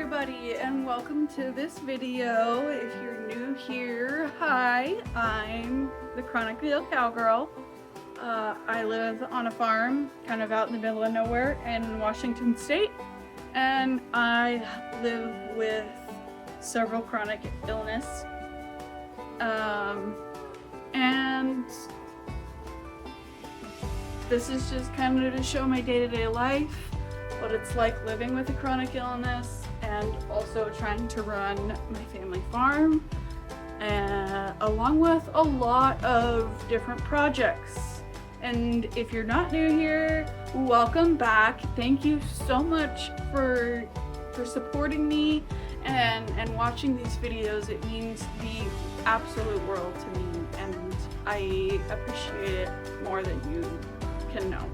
everybody, and welcome to this video. If you're new here, hi, I'm the Chronic Veal Cowgirl. I live on a farm kind of out in the middle of nowhere in Washington State, and I live with several chronic illness. And this is just kind of to show my day-to-day life, what it's like living with a chronic illness, and also trying to run my family farm, along with a lot of different projects. And if you're not new here, welcome back. Thank you so much for supporting me and watching these videos. It means the absolute world to me, and I appreciate it more than you can know.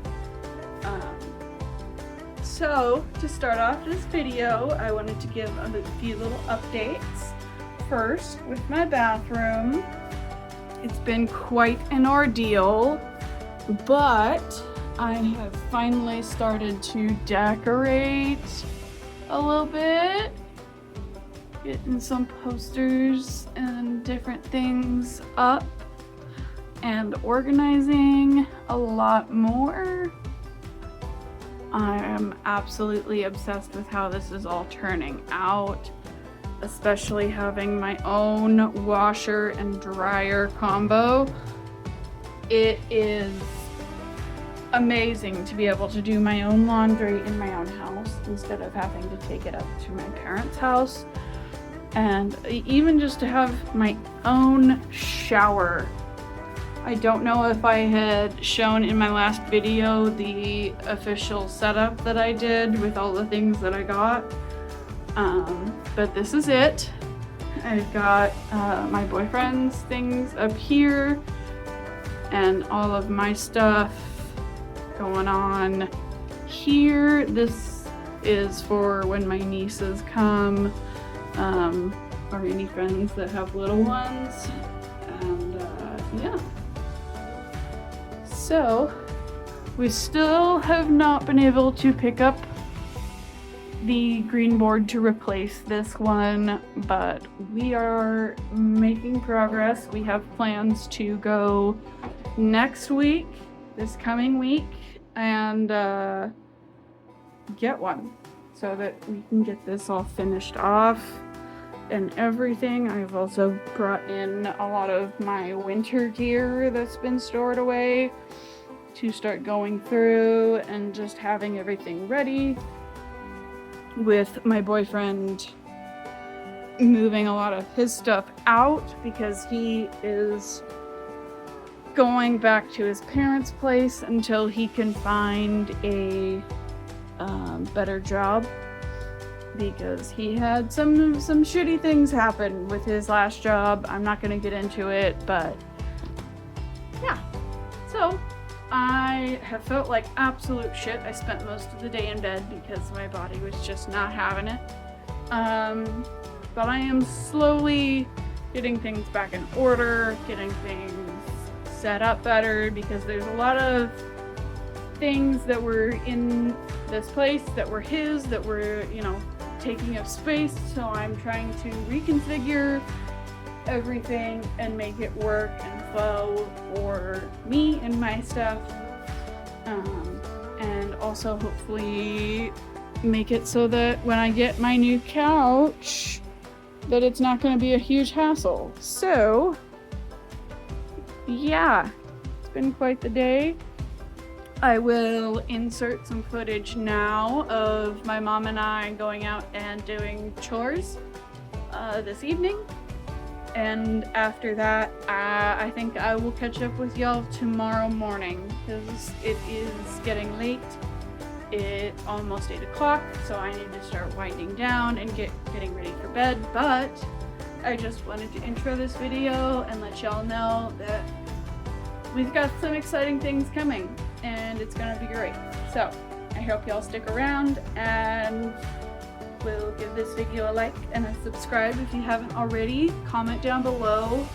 So to start off this video, I wanted to give a few little updates. First, with my bathroom, it's been quite an ordeal, but I have finally started to decorate a little bit, getting some posters and different things up and organizing a lot more. I am absolutely obsessed with how this is all turning out, especially having my own washer and dryer combo. It is amazing to be able to do my own laundry in my own house instead of having to take it up to my parents' house, and even just to have my own shower. I don't know if I had shown in my last video the official setup that I did with all the things that I got, but this is it. I've got my boyfriend's things up here and all of my stuff going on here. This is for when my nieces come, or any friends that have little ones, and yeah. So, we still have not been able to pick up the green board to replace this one, but we are making progress. We have plans to go next week, this coming week, and get one so that we can get this all finished off and everything. I've also brought in a lot of my winter gear that's been stored away to start going through and just having everything ready, with my boyfriend moving a lot of his stuff out because he is going back to his parents' place until he can find a better job, because he had some shitty things happen with his last job. I'm not gonna get into it, but yeah. So I have felt like absolute shit. I spent most of the day in bed because my body was just not having it. But I am slowly getting things back in order, getting things set up better, because there's a lot of things that were in this place that were his, that were, taking up space. So I'm trying to reconfigure everything and make it work and flow for me and my stuff, and also hopefully make it so that when I get my new couch, that it's not going to be a huge hassle. So yeah, it's been quite the day. I will insert some footage now of my mom and I going out and doing chores this evening. And after that, I think I will catch up with y'all tomorrow morning, because it is getting late. It's almost 8 o'clock, so I need to start winding down and getting ready for bed. But I just wanted to intro this video and let y'all know that we've got some exciting things coming, and it's gonna be great. So I hope y'all stick around, and will give this video a like and a subscribe if you haven't already. Comment down below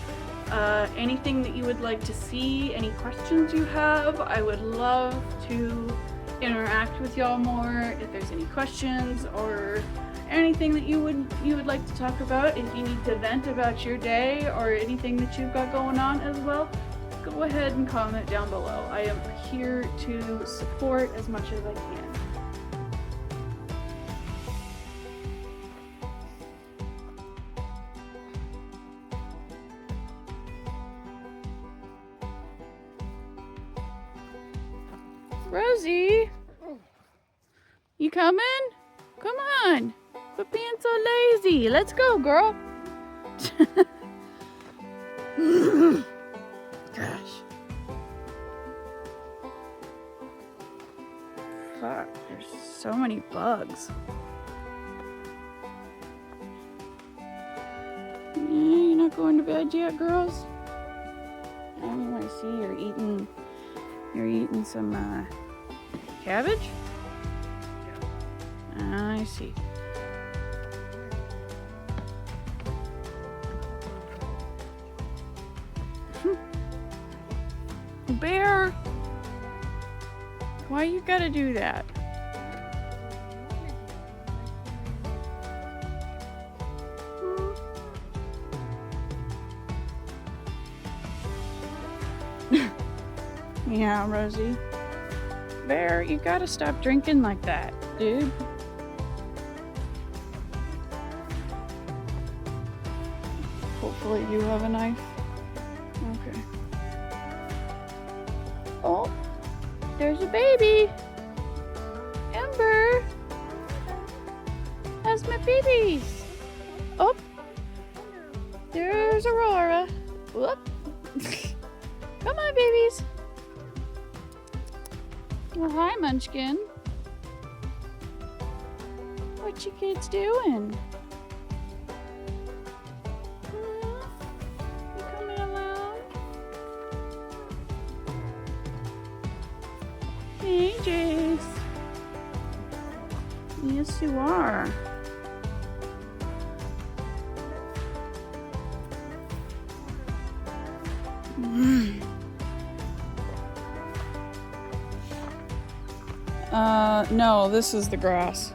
anything that you would like to see, any questions you have. I would love to interact with y'all more. If there's any questions or anything that you would like to talk about, if you need to vent about your day or anything that you've got going on as well, go ahead and comment down below. I am here to support as much as I can. Rosie, you coming? Come on. Quit being so lazy. Let's go, girl. Gosh. Fuck, there's so many bugs. Yeah, you're not going to bed yet, girls? I see you're eating some cabbage? I see. Bear! Why you gotta do that? Yeah, Rosie. Bear, you gotta stop drinking like that, dude. Hopefully you have a knife. Okay. Oh, there's a baby. Ember. How's my babies? Oh, there's Aurora. Whoop. Come on, babies. Well, hi, Munchkin. What you kids doing? You coming along? Hey, Jace. Yes, you are. No, this is the grass.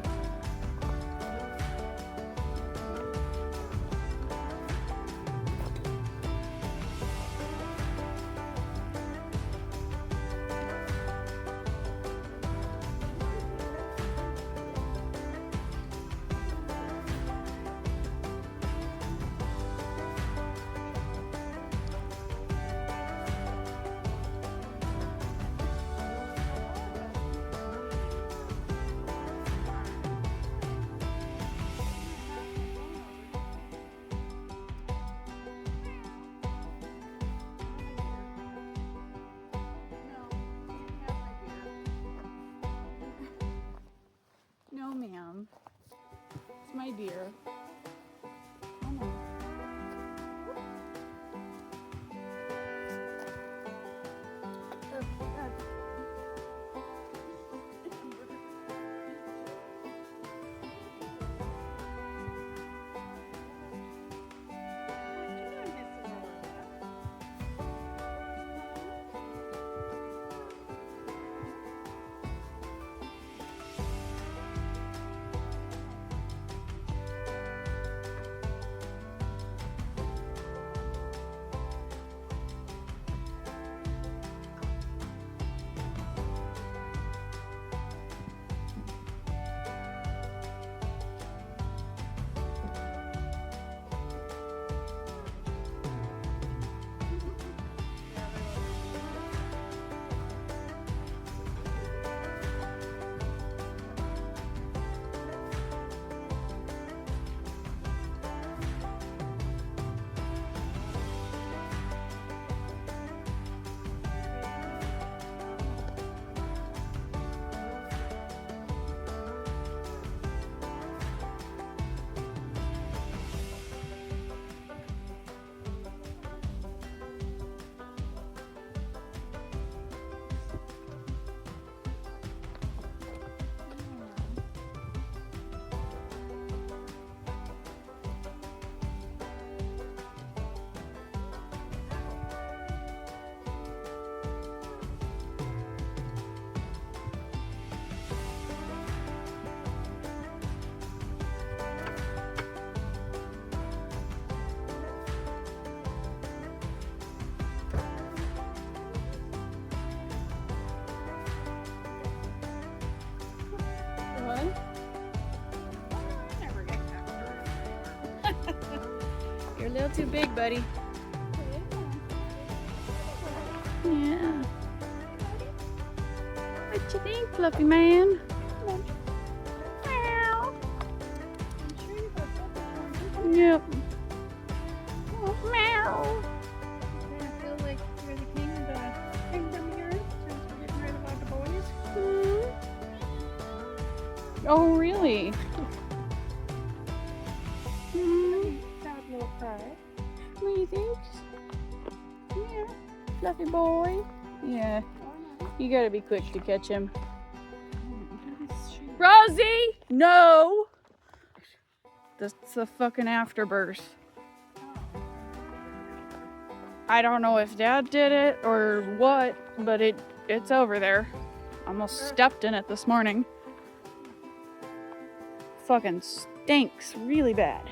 No, ma'am. It's my dear. Come on. No? I never get after it. You're a little too big, buddy. Yeah. What you think, Fluffy man? Meow. Yep. Meow. I feel like you're the king of the kingdom here since we're getting rid of all the boys. Oh, really? Sad little cry. What do you think? Yeah. Fluffy boy. Yeah. You gotta be quick to catch him. Rosie! No! That's the fucking afterbirth. I don't know if Dad did it or what, but it's over there. Almost stepped in it this morning. Fucking stinks really bad.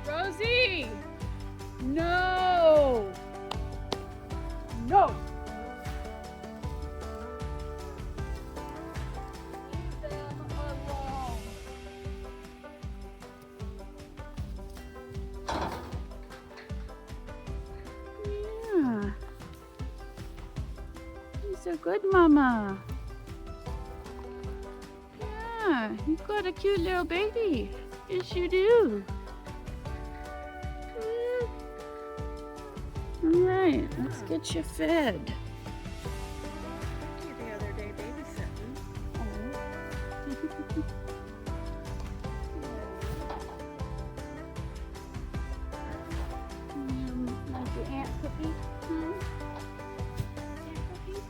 Rosie! No! No! Leave them alone. Yeah. You're so good, Mama. Yeah, you've got a cute little baby. Yes, you do. Alright, let's get you fed. The other day babysitting. Like your Aunt Cookie? Aunt Cookie?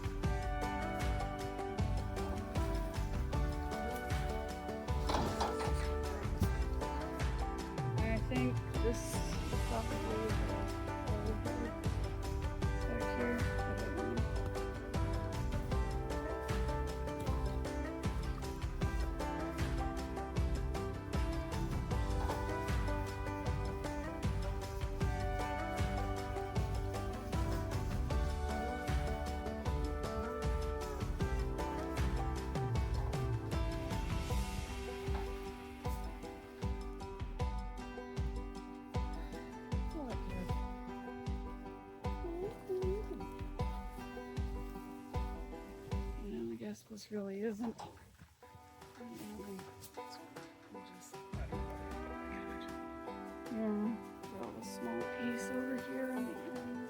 I think this is probably back here. I don't know. I guess this really isn't. Yeah, got a small piece over here on the end.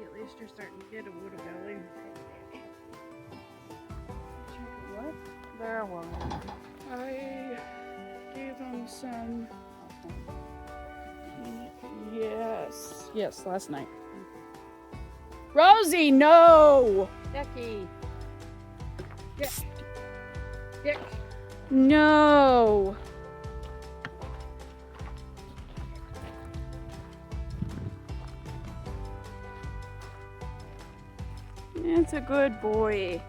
At least you're starting to get a wood belly. What? There was. I gave them some. Yes, last night. Rosie, no! Becky. Dick. No! It's a good boy.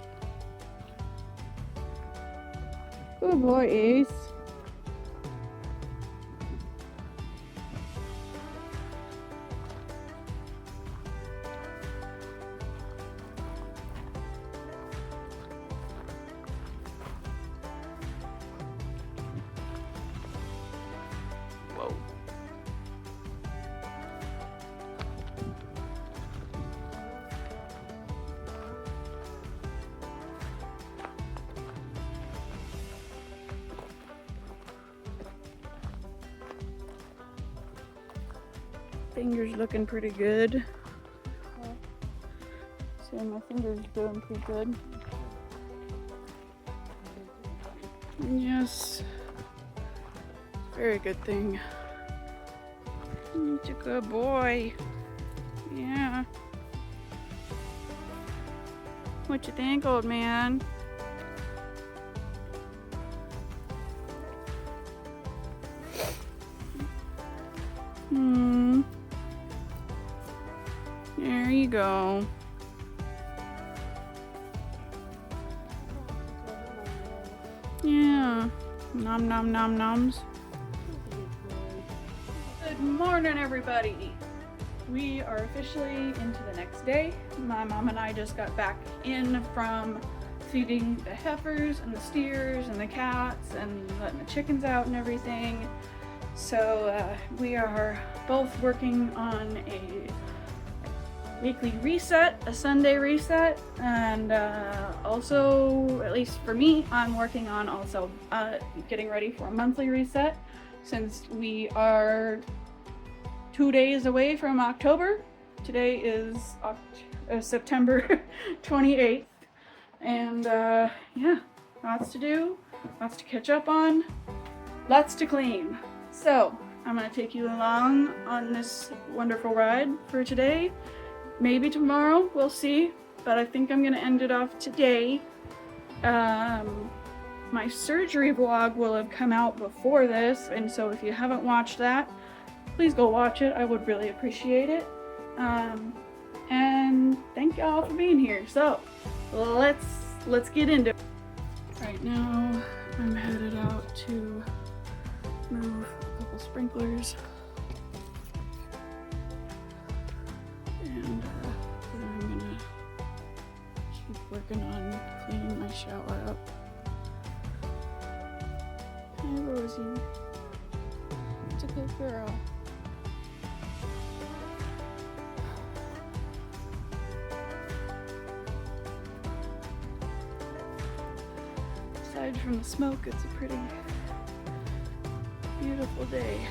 Good boy, Ace. Whoa. Fingers looking pretty good. See, my finger's doing pretty good. Yes. Very good thing. You're a good boy. Yeah. What you think, old man? There you go. Yeah. Nom nom nom noms. Good morning, everybody. We are officially into the next day. My mom and I just got back in from feeding the heifers and the steers and the cats and letting the chickens out and everything. So we are both working on a weekly reset, a Sunday reset, and also, at least for me, I'm working on also getting ready for a monthly reset, since we are 2 days away from October. Today is September 28th, and yeah, lots to do, lots to catch up on, lots to clean. So I'm gonna take you along on this wonderful ride for today. Maybe tomorrow, we'll see, but I think I'm gonna end it off today. My surgery vlog will have come out before this, and so if you haven't watched that, please go watch it. I would really appreciate it. And thank y'all for being here. So let's get into it. Right now, I'm headed out to move a couple sprinklers. And then I'm gonna keep working on cleaning my shower up. Hi, Rosie. It's a good girl. Aside from the smoke, it's a pretty beautiful day.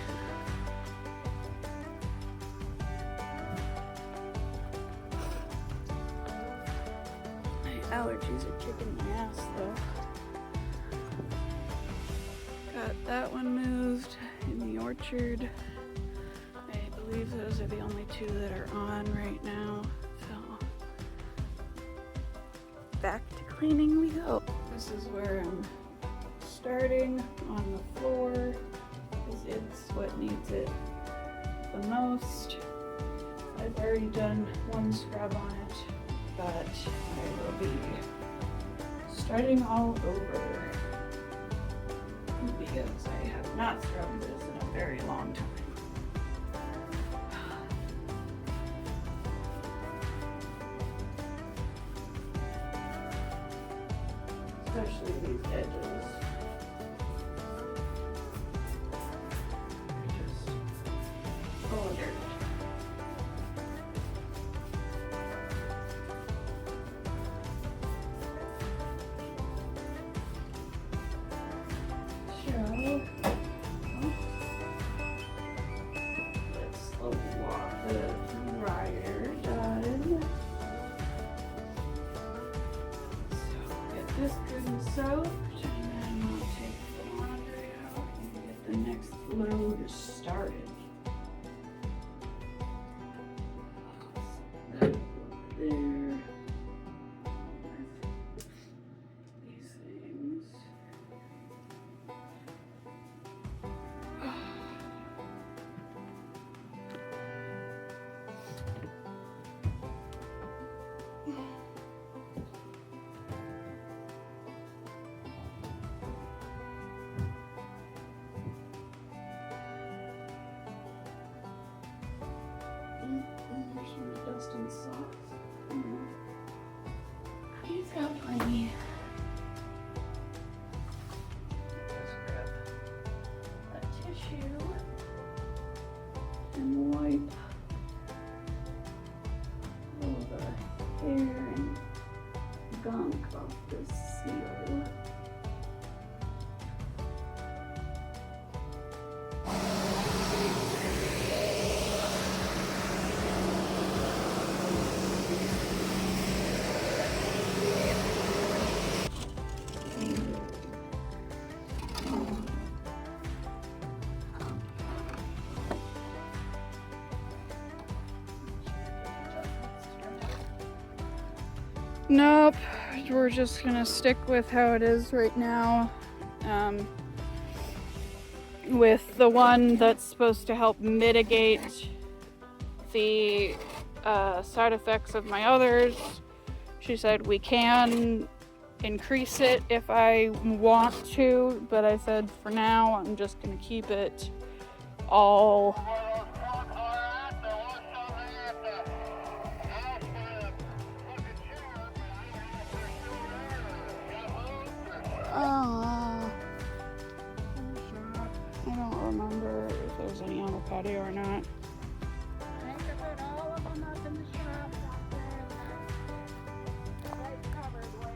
Allergies are kicking my ass though. Got that one moved in the orchard. I believe those are the only two that are on right now. So back to cleaning we go. This is where I'm starting on the floor because it's what needs it the most. I've already done one scrub on it, but I will be starting all over because I have not scrubbed this in a very long time. Especially these edges. Just full of dirt. Let's walk the dryer done. So get this good and soaked, and then we'll take the laundry out and get the next load started. There. These things. Nope, we're just gonna stick with how it is right now. With the one that's supposed to help mitigate the side effects of my others. She said we can increase it if I want to, but I said for now I'm just gonna keep it all. I don't remember if there's any on the patio or not. I think I put all of them up in the shop out there. Right covered way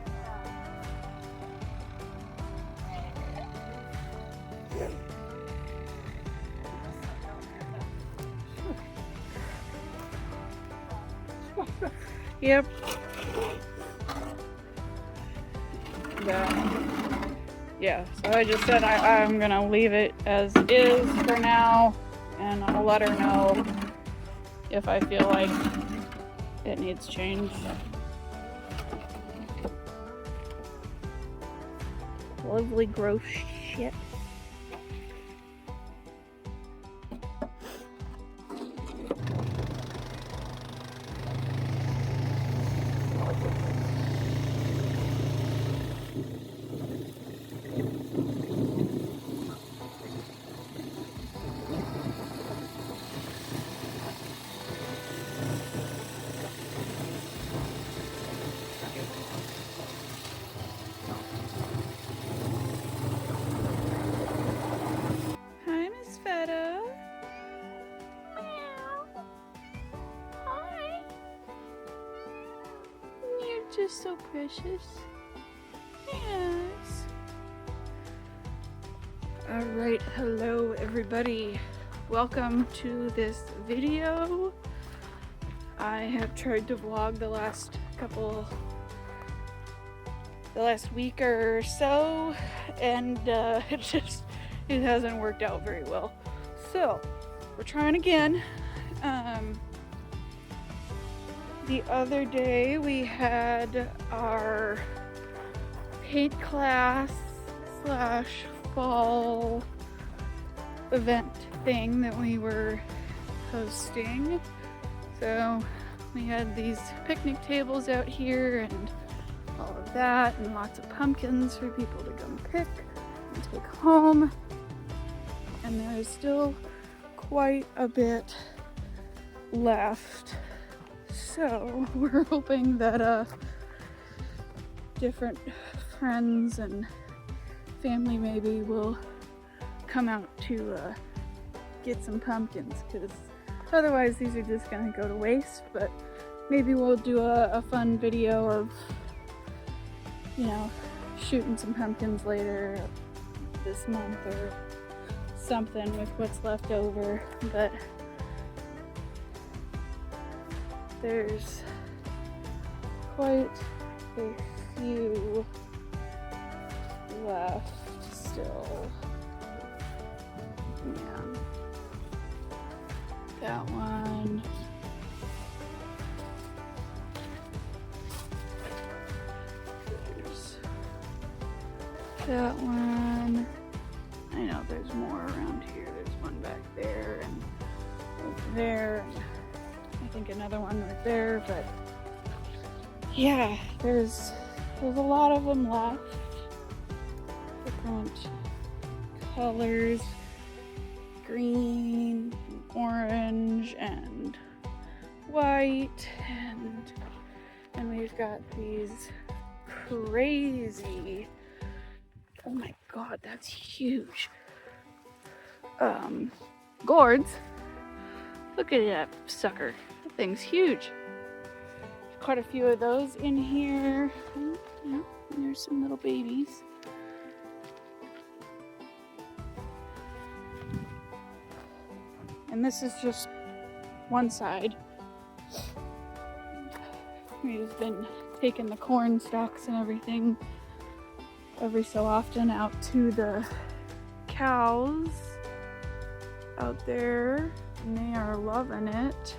up. Yep. Yeah, so I just said I'm gonna leave it as is for now, and I'll let her know if I feel like it needs change. Lovely gross shit. Hi, Miss Feta. Meow. Hi. You're just so precious. Yes. Alright, hello everybody. Welcome to this video. I have tried to vlog the last week or so, and it hasn't worked out very well. So we're trying again. The other day we had our paint class / fall event thing that we were hosting. So we had these picnic tables out here and all of that, and lots of pumpkins for people to come pick and take home. And there is still quite a bit left. So we're hoping that different friends and family maybe will come out to get some pumpkins, because otherwise these are just gonna go to waste. But maybe we'll do a fun video of, you know, shooting some pumpkins later this month or something with what's left over. But there's quite a few left still. Yeah. That one. There's that one. I know there's more around here. There's one back there and over there, and I think another one right there. But yeah, there's a lot of them left. Different colors, green, and orange, and white, and we've got these crazy, oh my god, that's huge, gourds. Look at that sucker, that thing's huge. Quite a few of those in here. Yeah, and there's some little babies. And this is just one side. We've been taking the corn stalks and everything every so often out to the cows out there, and they are loving it.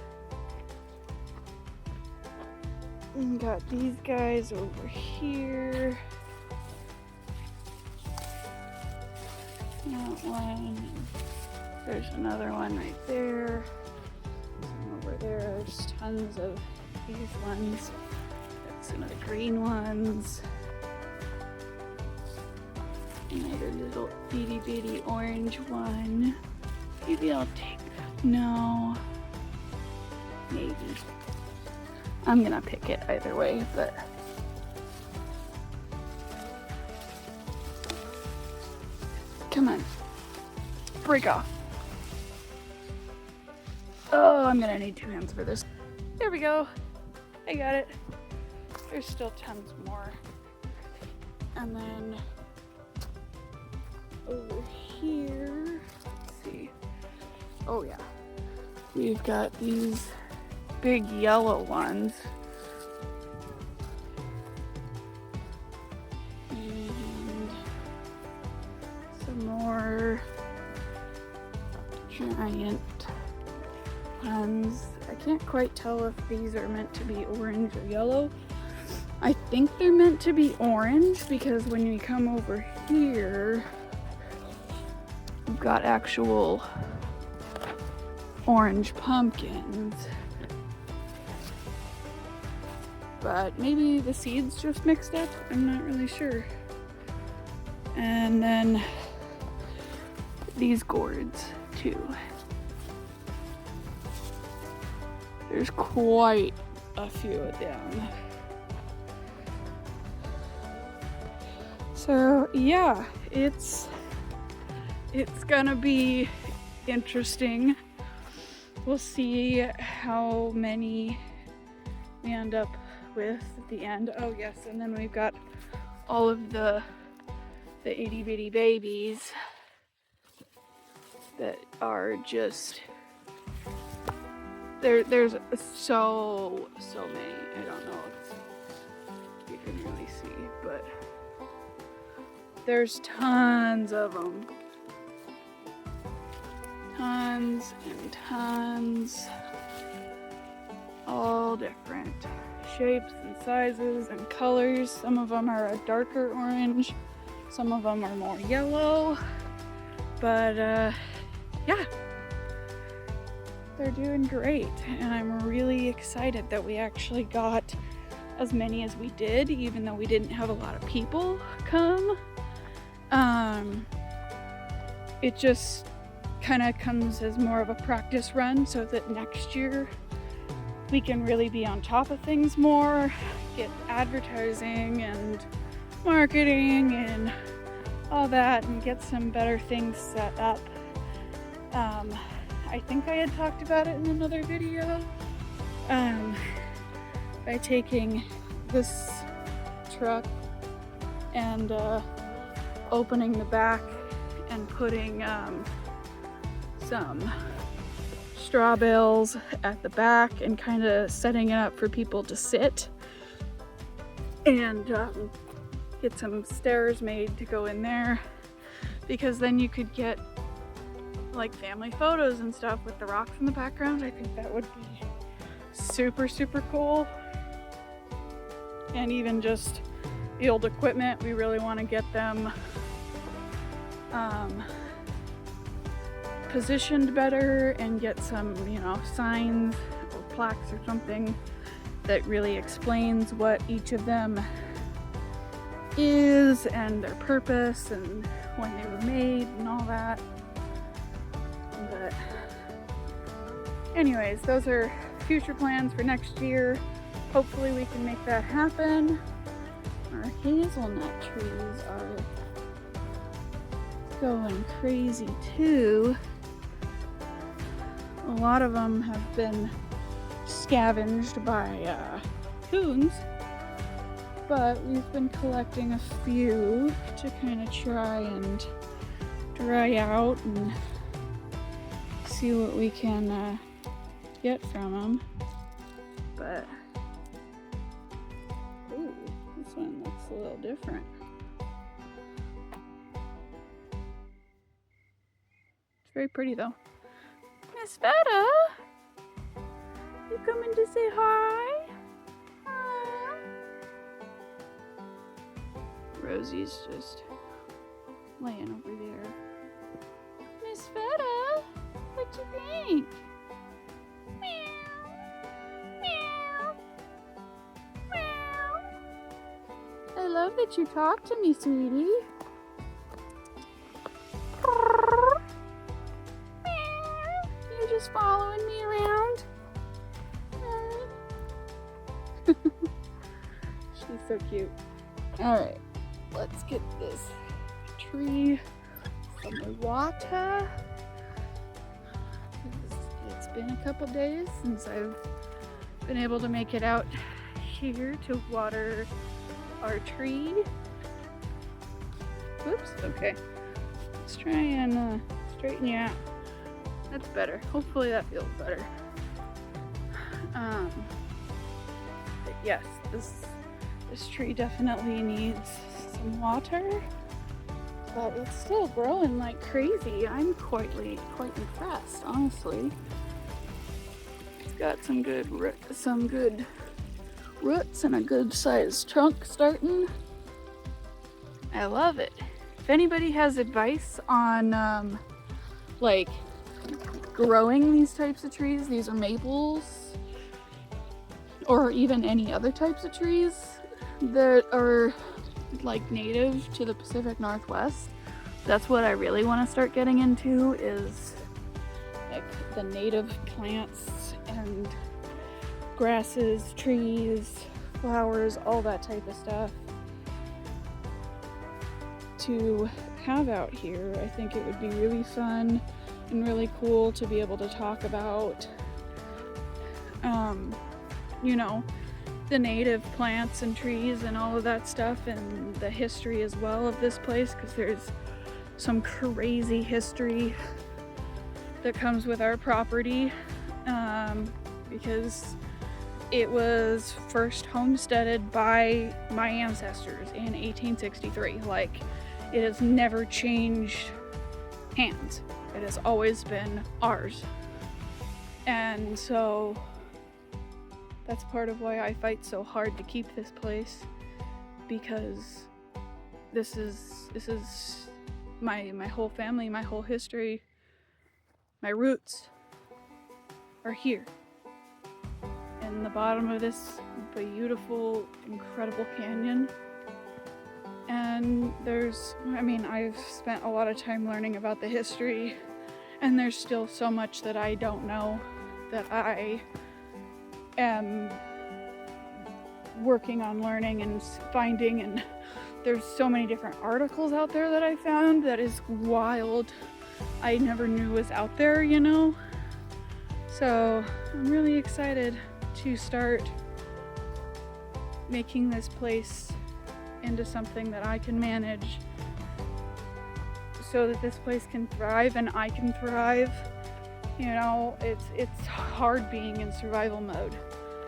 And got these guys over here. That one. There's another one right there. Some over there. There's tons of these ones. Got some of the green ones. Another little itty bitty orange one. Maybe I'll take that. No. Maybe. I'm gonna pick it either way, but come on. Break off. Oh, I'm gonna need 2 hands for this. There we go. I got it. There's still tons more. And then over here, let's see. Oh yeah. We've got these big yellow ones. And some more giant ones. I can't quite tell if these are meant to be orange or yellow. I think they're meant to be orange because when you come over here, we've got actual orange pumpkins. But maybe the seeds just mixed up. I'm not really sure. And then these gourds too. There's quite a few of them. So yeah, it's gonna be interesting. We'll see how many we end up with at the end. Oh yes, and then we've got all of the itty bitty babies that are just there's so many. I don't know if you can really see, but there's tons of them. Tons and tons. All different shapes and sizes and colors. Some of them are a darker orange. Some of them are more yellow. But yeah, they're doing great. And I'm really excited that we actually got as many as we did, even though we didn't have a lot of people come. It just kind of comes as more of a practice run so that next year we can really be on top of things more, get advertising and marketing and all that, and get some better things set up. I think I had talked about it in another video, by taking this truck and opening the back and putting some straw bales at the back and kind of setting it up for people to sit, and get some stairs made to go in there, because then you could get like family photos and stuff with the rocks in the background. I think that would be super cool. And even just the old equipment, we really want to get them positioned better and get some, signs or plaques or something that really explains what each of them is and their purpose and when they were made and all that. But anyways, those are future plans for next year. Hopefully we can make that happen. Our hazelnut trees are going crazy too. A lot of them have been scavenged by coons, but we've been collecting a few to kind of try and dry out and see what we can get from them. But ooh, this one looks a little different. It's very pretty though. Miss Veta, you coming to say hi? Hi. Rosie's just laying over there. Miss Feta, what you think? Meow, meow, meow. I love that you talk to me, sweetie. You're just following me around. She's so cute. Alright, let's get this tree from the water. It's been a couple days since I've been able to make it out here to water our tree. Oops, okay. Let's try and straighten you out. That's better. Hopefully that feels better. But yes, this tree definitely needs some water, but it's still growing like crazy. I'm quite impressed, honestly. It's got some good roots and a good sized trunk starting. I love it. If anybody has advice on like growing these types of trees, these are maples, or even any other types of trees that are like native to the Pacific Northwest, that's what I really want to start getting into, is like the native plants and grasses, trees, flowers, all that type of stuff to have out here. I think it would be really fun and really cool to be able to talk about you know, the native plants and trees and all of that stuff, and the history as well of this place, because there's some crazy history that comes with our property, because it was first homesteaded by my ancestors in 1863. Like, it has never changed hands. It has always been ours. And so that's part of why I fight so hard to keep this place, because this is my whole family, my whole history, my roots are here in the bottom of this beautiful, incredible canyon. And I've spent a lot of time learning about the history, and there's still so much that I don't know that I am working on learning and finding, and there's so many different articles out there that I found that is wild. I never knew was out there, you know? So I'm really excited to start making this place into something that I can manage, so that this place can thrive and I can thrive. You know, it's hard being in survival mode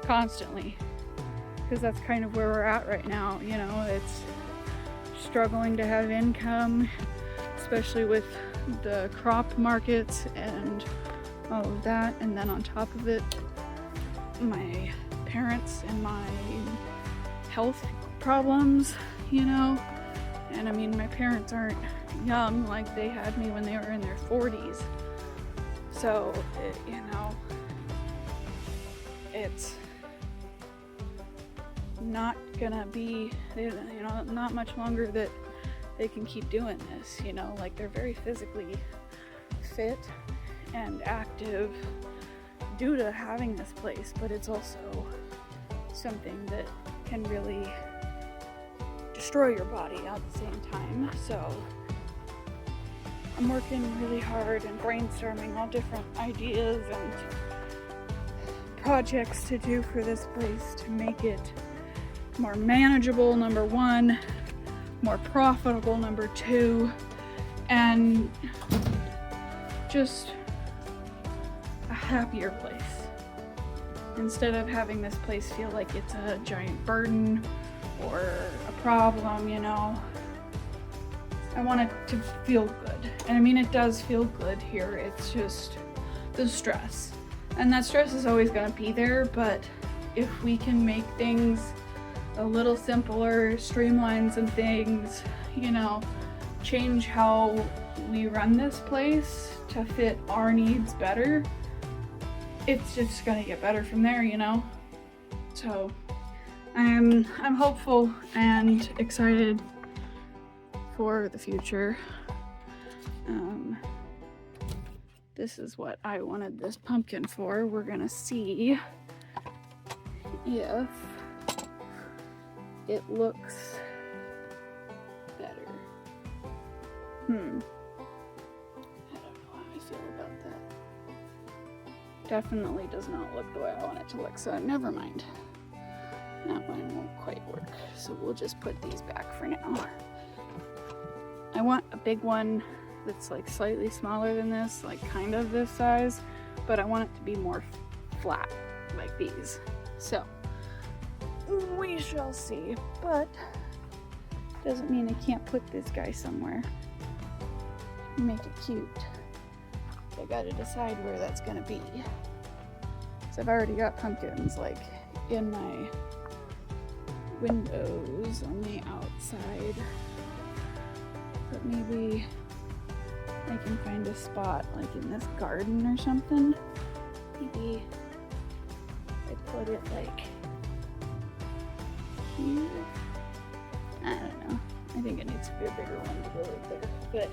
constantly, because that's kind of where we're at right now. You know, it's struggling to have income, especially with the crop markets and all of that. And then on top of it, my parents and my health problems, you know. And I mean, my parents aren't young, like they had me when they were in their 40s. So, it's not gonna be, not much longer that they can keep doing this, you know. Like, they're very physically fit and active due to having this place, but it's also something that can really destroy your body at the same time. So I'm working really hard and brainstorming all different ideas and projects to do for this place to make it more manageable, number one, more profitable, number two, and just a happier place. Instead of having this place feel like it's a giant burden or a problem, you know. I want it to feel good. And I mean, it does feel good here. It's just the stress. And that stress is always gonna be there, but if we can make things a little simpler, streamline some things, you know, change how we run this place to fit our needs better, it's just gonna get better from there, you know? So I'm hopeful and excited for the future. This is what I wanted this pumpkin for. We're gonna see if it looks better. I don't know how I feel about that. Definitely does not look the way I want it to look, so never mind. That one won't quite work, so we'll just put these back for now. I want a big one that's like slightly smaller than this, like kind of this size, but I want it to be more flat, like these. So we shall see, but doesn't mean I can't put this guy somewhere. Make it cute. I gotta decide where that's gonna be. So I've already got pumpkins like in my windows on the outside, but maybe I can find a spot like in this garden or something. Maybe I put it like here. I don't know. I think it needs to be a bigger one to go right there. But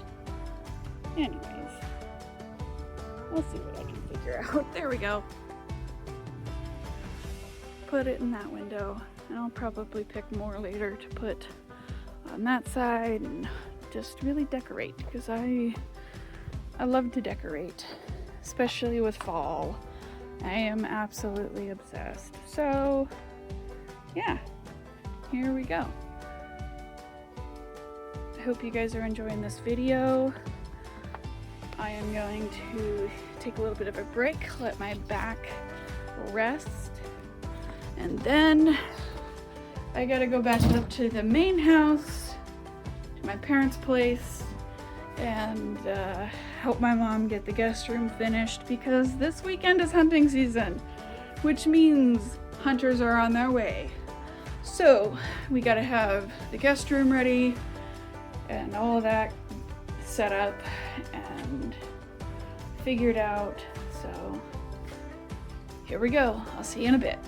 anyways, I'll see what I can figure out. There we go. Put it in that window, and I'll probably pick more later to put on that side and just really decorate, because I love to decorate, especially with fall. I am absolutely obsessed. So yeah, here we go. I hope you guys are enjoying this video. I am going to take a little bit of a break, let my back rest, and then I gotta go back up to the main house, to my parents' place, and help my mom get the guest room finished, because this weekend is hunting season, which means hunters are on their way. So we gotta have the guest room ready and all of that set up and figured out. So here we go. I'll see you in a bit.